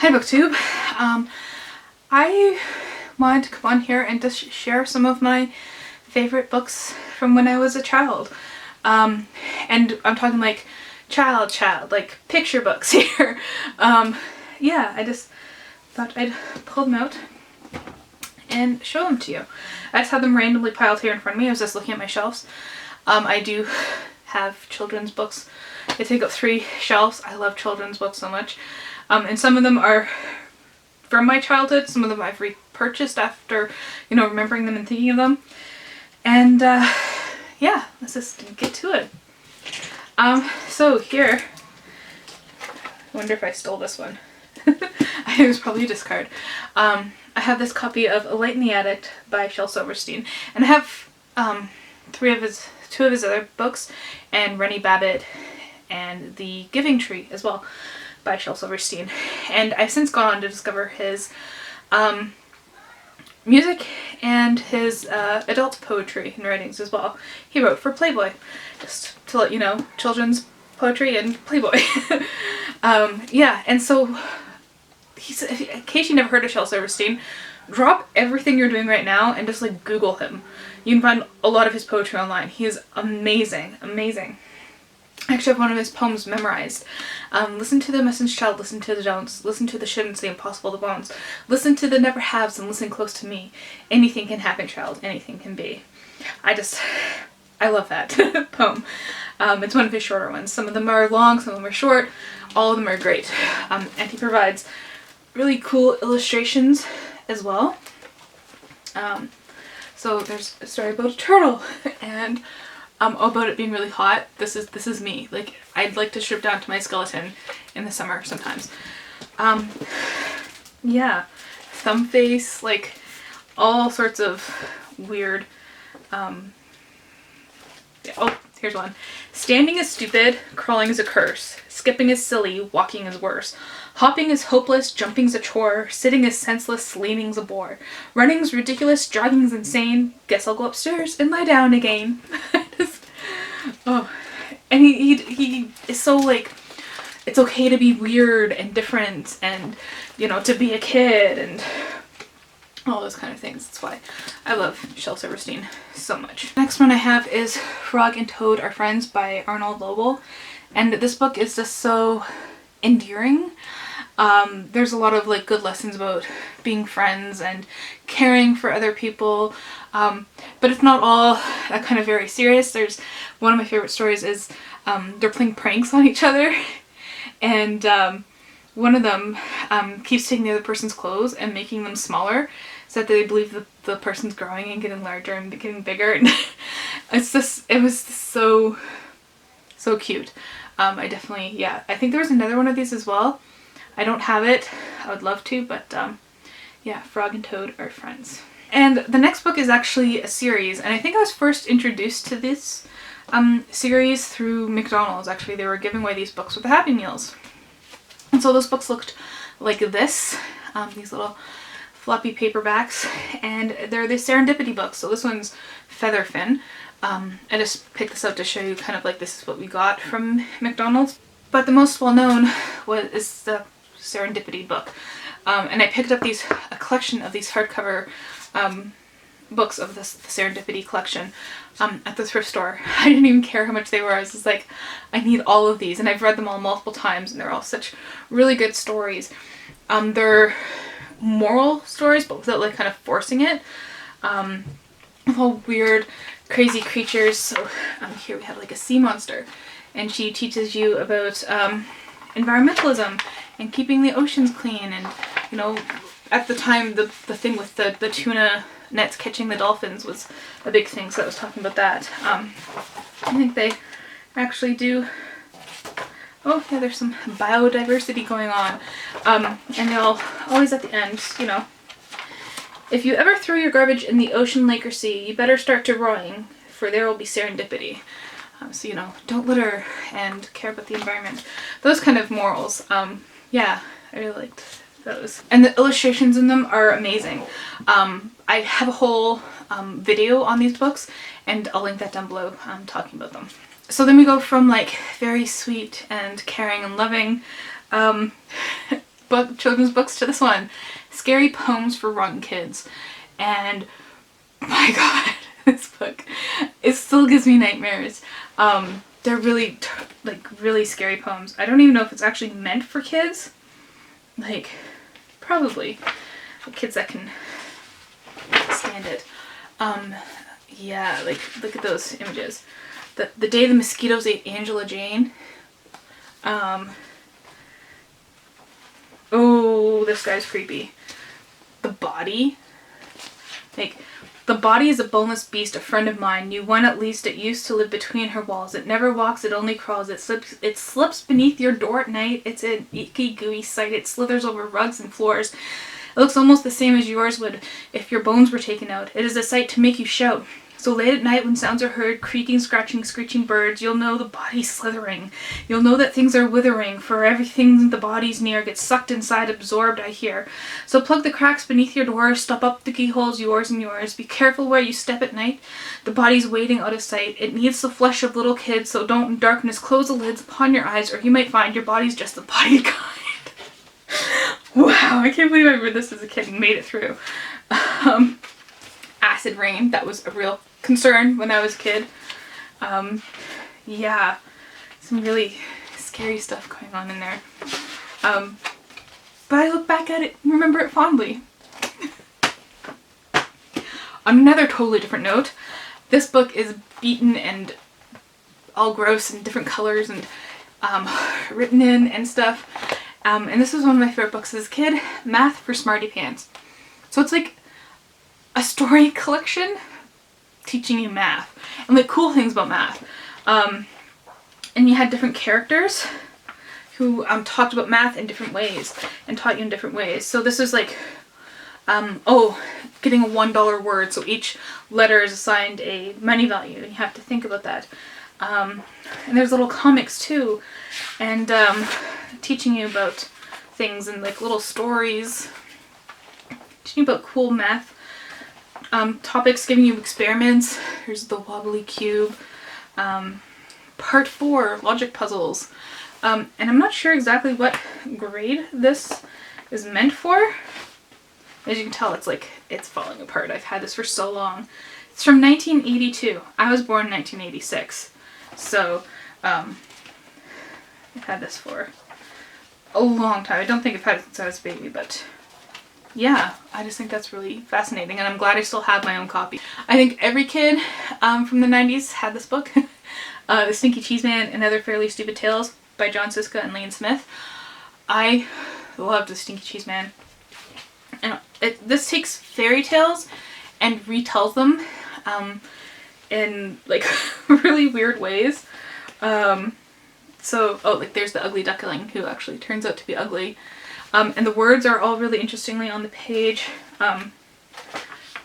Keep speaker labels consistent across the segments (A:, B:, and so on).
A: Hi BookTube. I wanted to come on here and just share some of my favorite books from when I was a child. And I'm talking like child, like picture books here. Yeah, I just thought I'd pull them out and show them to you. I just had them randomly piled here in front of me. I was just looking at my shelves. I do have children's books. They take up 3 shelves. I love children's books so much. And some of them are from my childhood. Some of them I've repurchased after, remembering them and thinking of them. And yeah, let's just get to it. So here, I wonder if I stole this one. It was probably a discard. I have this copy of A Light in the Attic by Shel Silverstein, and I have 2 of his other books, and Rennie Babbitt and The Giving Tree as well by Shel Silverstein. And I've since gone on to discover his music and his adult poetry and writings as well. He wrote for Playboy, just to let you know, children's poetry and Playboy. Yeah, and so in case you never heard of Shel Silverstein, drop everything you're doing right now and just like Google him. You can find a lot of his poetry online. He is amazing, amazing. I actually have one of his poems memorized. Listen to the message child, listen to the don'ts, listen to the shouldn'ts, the impossible, the won'ts, listen to the never haves and listen close to me. Anything can happen, child, anything can be. I love that poem. It's one of his shorter ones. Some of them are long, some of them are short, all of them are great. And he provides really cool illustrations as well. So there's a story about a turtle and about it being really hot. This is me. Like, I'd like to strip down to my skeleton in the summer sometimes. Yeah, thumb face, like all sorts of weird. Yeah, oh, here's one. Standing is stupid, crawling is a curse. Skipping is silly, walking is worse. Hopping is hopeless, jumping's a chore. Sitting is senseless, leaning's a bore. Running's ridiculous, jogging's insane. Guess I'll go upstairs and lie down again. Oh, and he is so like, it's okay to be weird and different and, to be a kid and all those kind of things. That's why I love Shel Silverstein so much. Next one I have is Frog and Toad Are Friends by Arnold Lobel. And this book is just so endearing. There's a lot of like good lessons about being friends and caring for other people. But it's not all that kind of very serious. There's one of my favorite stories is they're playing pranks on each other, and one of them keeps taking the other person's clothes and making them smaller so that they believe the person's growing and getting larger and getting bigger. And it was just so cute. I definitely, yeah, I think there was another one of these as well. I don't have it. I would love to, but yeah, Frog and Toad Are Friends. And the next book is actually a series, and I think I was first introduced to this series through McDonald's. Actually, they were giving away these books with the Happy Meals. And so those books looked like this, these little floppy paperbacks, and they're the Serendipity books. So this one's Featherfin. I just picked this up to show you kind of like this is what we got from McDonald's. But the most well-known is the Serendipity book. And I picked up a collection of these hardcover books of the Serendipity collection at the thrift store. I didn't even care how much they were. I was just like, I need all of these. And I've read them all multiple times, and they're all such really good stories. They're moral stories, but without like kind of forcing it. With all weird, crazy creatures. So here we have like a sea monster, and she teaches you about environmentalism and keeping the oceans clean, and at the time the thing with the tuna nets catching the dolphins was a big thing, so I was talking about that. I think they actually do, oh yeah, there's some biodiversity going on, and they'll always at the end, if you ever throw your garbage in the ocean, lake, or sea, you better start to rowing, for there will be serendipity. So, don't litter and care about the environment. Those kind of morals. Yeah, I really liked those. And the illustrations in them are amazing. I have a whole video on these books, and I'll link that down below talking about them. So then we go from like very sweet and caring and loving children's books to this one. Scary Poems for Rotten Kids. And my god, this book, it still gives me nightmares. They're really, really scary poems. I don't even know if it's actually meant for kids. Like, probably. Kids that can stand it. Yeah, like, look at those images. The Day the Mosquitoes Ate Angela Jane. Oh, this guy's creepy. The Body. Like, the body is a boneless beast, a friend of mine. Knew one at least. It used to live between her walls. It never walks, it only crawls. It slips beneath your door at night. It's an icky, gooey sight. It slithers over rugs and floors. It looks almost the same as yours would if your bones were taken out. It is a sight to make you shout. So late at night when sounds are heard, creaking, scratching, screeching birds, you'll know the body's slithering. You'll know that things are withering, for everything the body's near gets sucked inside, absorbed, I hear. So plug the cracks beneath your door, stop up the keyholes, yours and yours. Be careful where you step at night. The body's waiting out of sight. It needs the flesh of little kids, so don't in darkness close the lids upon your eyes, or you might find your body's just the body kind. Wow, I can't believe I read this as a kid and made it through. Acid Rain, that was a real concern when I was a kid. Yeah, some really scary stuff going on in there. But I look back at it and remember it fondly. On another totally different note, this book is beaten and all gross and different colors and written in and stuff. And this was one of my favorite books as a kid, Math for Smarty Pants. So it's like a story collection teaching you math and like cool things about math. And you had different characters who talked about math in different ways and taught you in different ways. So this is like, getting a $1 word. So each letter is assigned a money value and you have to think about that. And there's little comics too, and teaching you about things and like little stories, teaching you about cool math topics, giving you experiments. Here's the wobbly cube. Part 4, logic puzzles. And I'm not sure exactly what grade this is meant for. As you can tell, it's falling apart. I've had this for so long. It's from 1982. I was born in 1986. So, I've had this for a long time. I don't think I've had it since I was a baby, but yeah, I just think that's really fascinating, and I'm glad I still have my own copy. I think every kid from the 90s had this book. The Stinky Cheese Man and Other Fairly Stupid Tales by John Siska and Lane Smith. I loved The Stinky Cheese Man. And this takes fairy tales and retells them in like really weird ways. There's the ugly duckling who actually turns out to be ugly. And the words are all really interestingly on the page.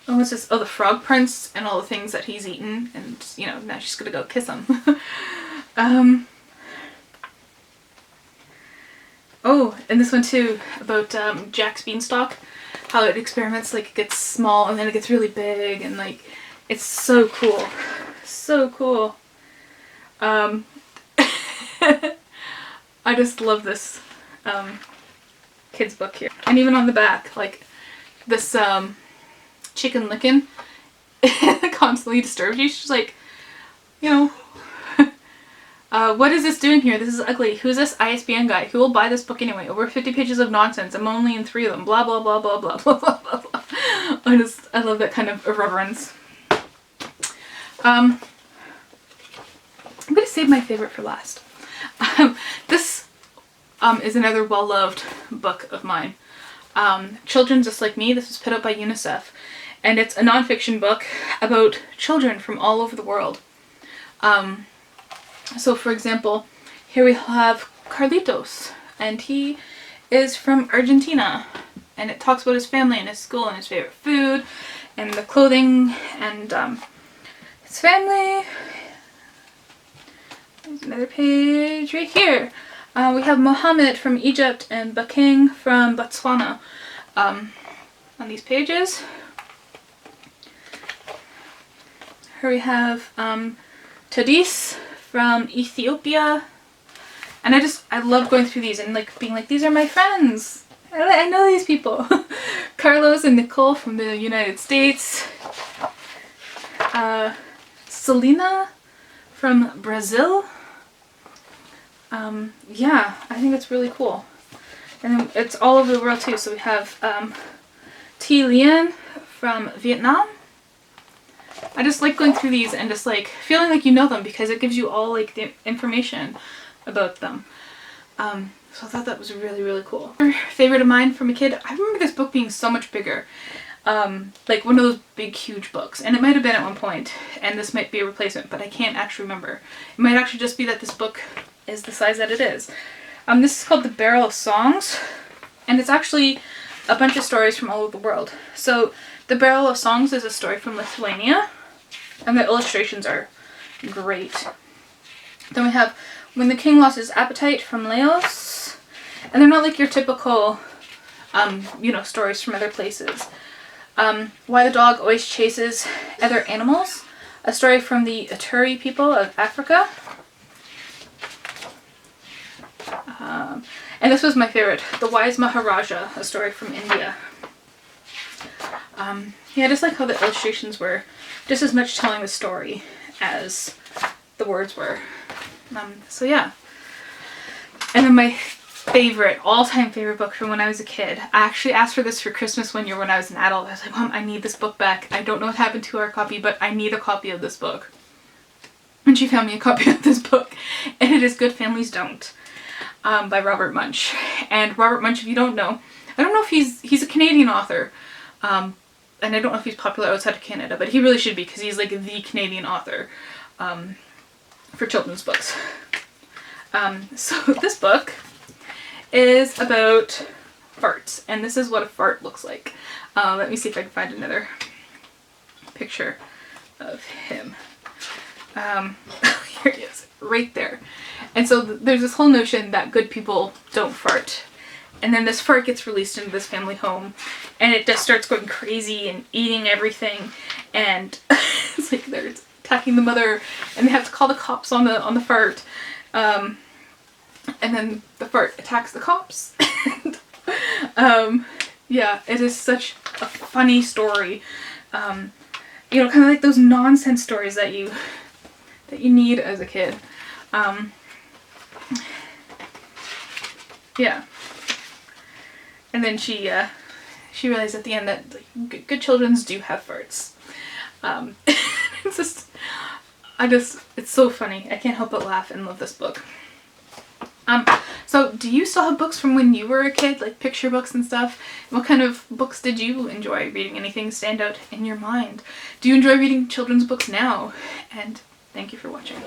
A: What's this? Oh, the Frog Prince and all the things that he's eaten, and now she's gonna go kiss him. And this one too, about Jack's Beanstalk, how it experiments, like it gets small and then it gets really big, and like it's so cool. So cool. I just love this kids book here. And even on the back, like this Chicken Licken constantly disturbs you. She's like, what is this doing here? This is ugly. Who's this ISBN guy? Who will buy this book anyway? Over 50 pages of nonsense. I'm only in 3 of them. Blah, blah, blah, blah, blah, blah, blah, blah, blah. I love that kind of irreverence. I'm going to save my favorite for last. This is another well-loved book of mine. Children Just Like Me. This was put out by UNICEF. And it's a nonfiction book about children from all over the world. So for example, here we have Carlitos, and he is from Argentina, and it talks about his family and his school and his favorite food and the clothing and his family. There's another page right here. We have Mohammed from Egypt and Bakeng from Botswana on these pages. Here we have Tadis from Ethiopia, and I love going through these and like being like, these are my friends, I know these people. Carlos and Nicole from the United States. Selena from Brazil. Yeah, I think it's really cool. And then it's all over the world too. So we have T. Lien from Vietnam. I just like going through these and just like feeling like you know them because it gives you all like the information about them. So I thought that was really, really cool. Favorite of mine from a kid, I remember this book being so much bigger. Like one of those big, huge books. And it might have been at one point, and this might be a replacement, but I can't actually remember. It might actually just be that this book is the size that it is. This is called The Barrel of Songs, and it's actually a bunch of stories from all over the world. So The Barrel of Songs is a story from Lithuania, and the illustrations are great. Then we have When the King Lost His Appetite from Laos, and they're not like your typical, you know, stories from other places. Why the Dog Always Chases Other Animals, a story from the Ituri people of Africa. And this was my favorite, The Wise Maharaja, a story from India. Yeah, I just like how the illustrations were just as much telling the story as the words were. So yeah. And then my favorite, all-time favorite book from when I was a kid. I actually asked for this for Christmas one year when I was an adult. I was like, Mom, I need this book back. I don't know what happened to our copy, but I need a copy of this book. And she found me a copy of this book. And it is Good Families Don't, by Robert Munsch. And Robert Munsch, if you don't know, I don't know if he's a Canadian author. And I don't know if he's popular outside of Canada, but he really should be because he's like the Canadian author for children's books. So this book is about farts, and this is what a fart looks like. Let me see if I can find another picture of him. Here he is, right there. And so there's this whole notion that good people don't fart. And then this fart gets released into this family home, and it just starts going crazy and eating everything, and it's like they're attacking the mother, and they have to call the cops on the fart. And then the fart attacks the cops. Yeah, it is such a funny story. You know, kind of like those nonsense stories that you need as a kid. Yeah. And then she realized at the end that like, good children do have farts. It's just, it's so funny. I can't help but laugh and love this book. So do you still have books from when you were a kid, like picture books and stuff? What kind of books did you enjoy reading? Anything stand out in your mind? Do you enjoy reading children's books now? And thank you for watching.